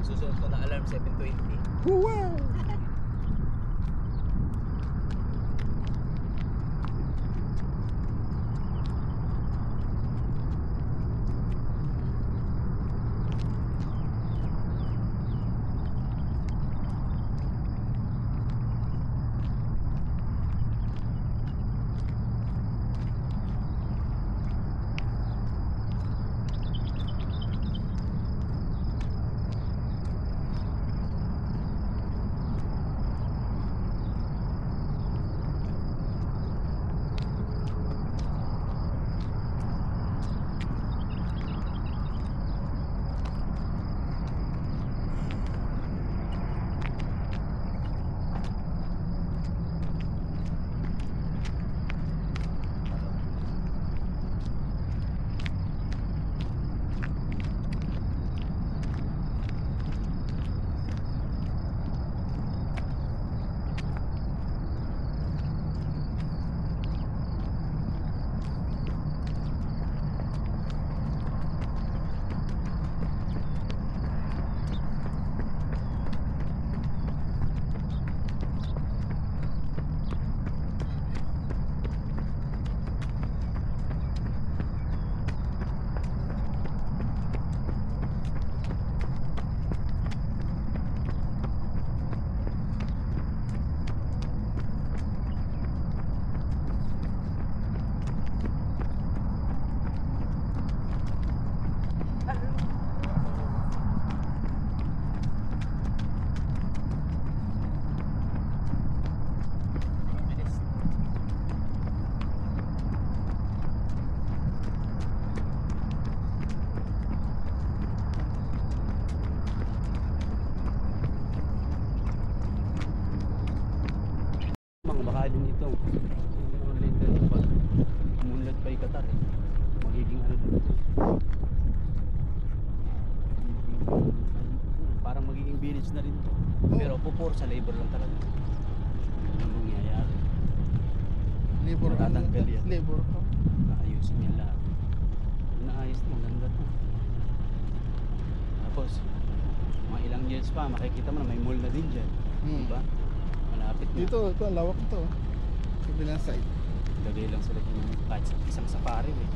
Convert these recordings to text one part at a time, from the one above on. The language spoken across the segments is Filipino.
Susunod ko na alarm 7:20. Wow! Baka din ito later pag umunlad pa yung Qatar magiging ano din ito, parang magiging village na rin ito. Pero pupor sa labor lang talaga ang mangyayari. Labor matatanggal yan. Labor ko. Naayusin yan lahat. Naayos na, maganda to. Tapos mga ilang years pa makikita mo na may mall na din dyan. Diba? Malapit na. Dito, ito, ang lawak ito. Sa bilang side. Lagay lang sila ng kahit isang safari eh.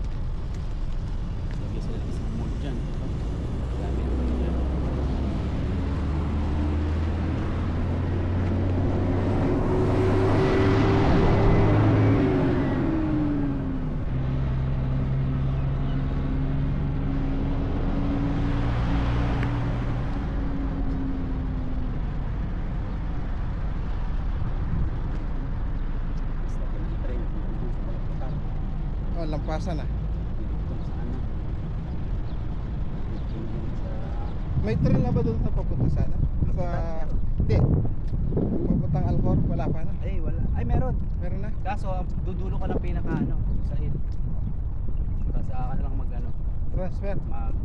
Lagay sila ng isang mall dyan. Gamit mo dyan. Oh, lampasan na. May train na ba doon sa papunta sana? Sa... Hindi. Papuntang Alcor, wala pa na. Ay, wala. Ay, meron. Meron na? Kaso, dudulo ka ng pinaka ano, sa id. Kasi ka na lang mag ano. Transfer.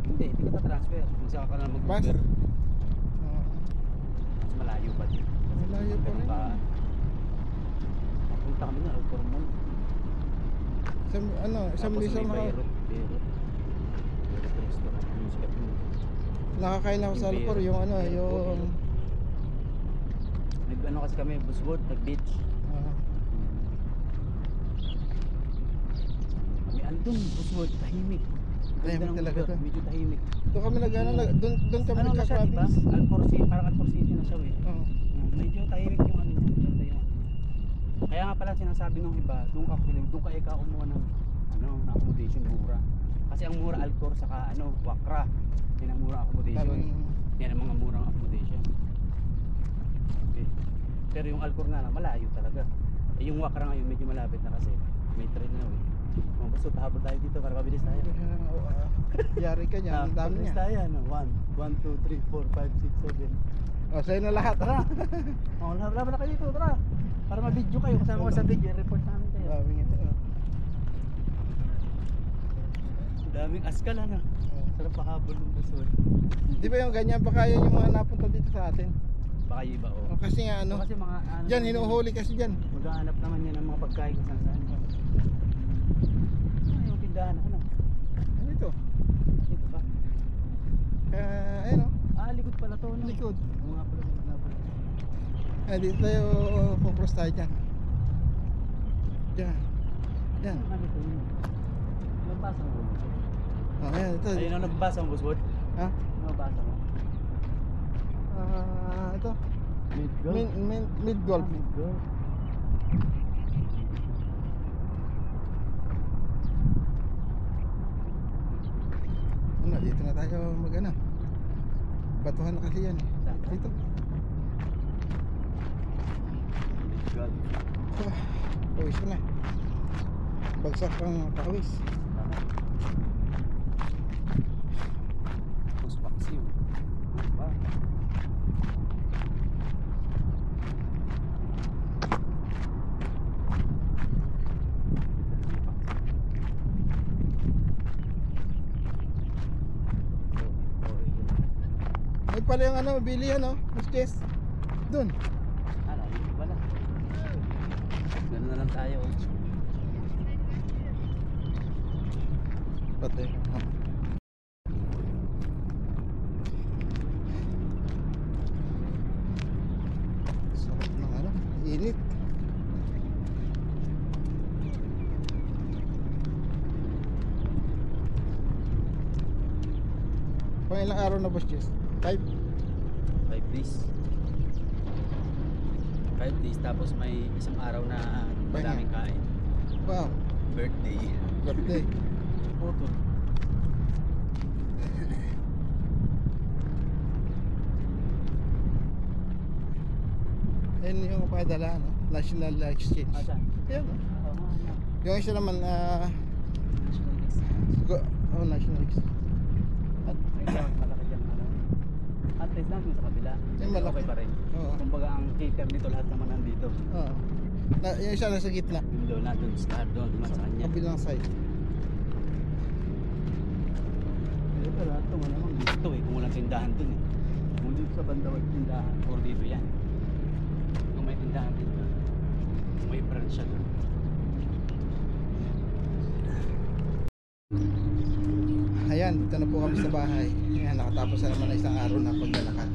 Hindi ka transfer. Magsaka ka na lang Bus? mag-Uber. Oo. Mas malayo pa din. Malayo pa rin. Mapunta kami na, Alcor Mall. Isang Luzon na ako. Beirut restaurant. Yung sikat mo. Nakakain ako sa Alcor, yung yung... Nag-ano kasi kami, Buswood, nag-beach. Kami andun, Buswood, tahimik. Tahimik talaga to. Medyo tahimik. Doon kami doon kami Ano na siya, diba? nagka-province. Alcor City, parang Alcor City na siya eh. Oo. Medyo tahimik yung ano niya, ganda yung ano. Kaya nga pala sinasabi nung iba, doon ka ikaw kumuha ng na accommodation mura. Kasi ang mura Alcor saka Wakra. Yan ang mura accommodation. Yan ang mga murang accommodation. Okay. Pero yung Alcor nga lang malayo talaga. Yung Wakra ngayon medyo malapit na kasi may train na eh. Mga basta pahabol tayo dito para mabilis tayo. Yari ka niyan, ang dami Mabilis niya. tayo 1, 2, 3, 4, 5, 6, 7. Say na lahat. Tara. Laban na kayo dito, tara. Para ma-video kayo, kasama ko sa video, report namin kayo. Daming ito. Daming askal Sarap pahabol ng Busol. Di ba yung ganyan pa kaya yung mga napunta dito sa atin? Baka yung iba Kasi nga Kasi mga Diyan, hinuhuli kasi diyan. Maghahanap naman yan ng mga pagkain kung saan saan. Yung tindahan ako na. Ano ito? Dito pa. Ayun Likod pala to, ano? Likod. Oo nga pala, wala pala. Dito tayo, focus tayo dyan. Dyan. Yan. Ano to yun? Nabasa mo ba? Ayan, ito. Ayun ang nabasa mo, Boss Wood? Ha? Nabasa mo? Ito. Mid-golf? Mid golf. Mid-golf. Dito na tayo mag-ano. Batuhan na kasi yan eh. Saan? Dito. Mid-golf. Pawis na. Bagsak ang pawis. Tapos paksiw. Ba? May pala yung ano, bili yan oh. Mas Jess. Dun. Ano, dito pala. Ganun na lang tayo. Pati. Sarap ng ano, init. Pang ilang araw na boss Jess? 5? 5 days. 5 days tapos may isang araw na madaming kain. Wow, Birthday. birthday. Puto. Ayun yung padala, no? National Exchange. Asan? Ayun, no? Oo nga. Yung isa naman, National Exchange. National Exchange. At may isang malaki dyan. Ano? At least lang sa kabila. Yung malaki. Okay pa rin. Oo. Kumbaga ang cater nito lahat naman nandito. Oo. Yung isa nasa gitna. Yung lola doon sa lahat doon. Naman sa kanya. Kabilang side. Ito lahat ito malamang dito eh. Kung walang tindahan doon eh. Kung dito sa banda walang tindahan. Or dito yan. Kung may tindahan dito. Kung may branch siya doon. Ayan, dito na po kami sa bahay. Ayan, nakatapos na naman na isang araw na paglalakad.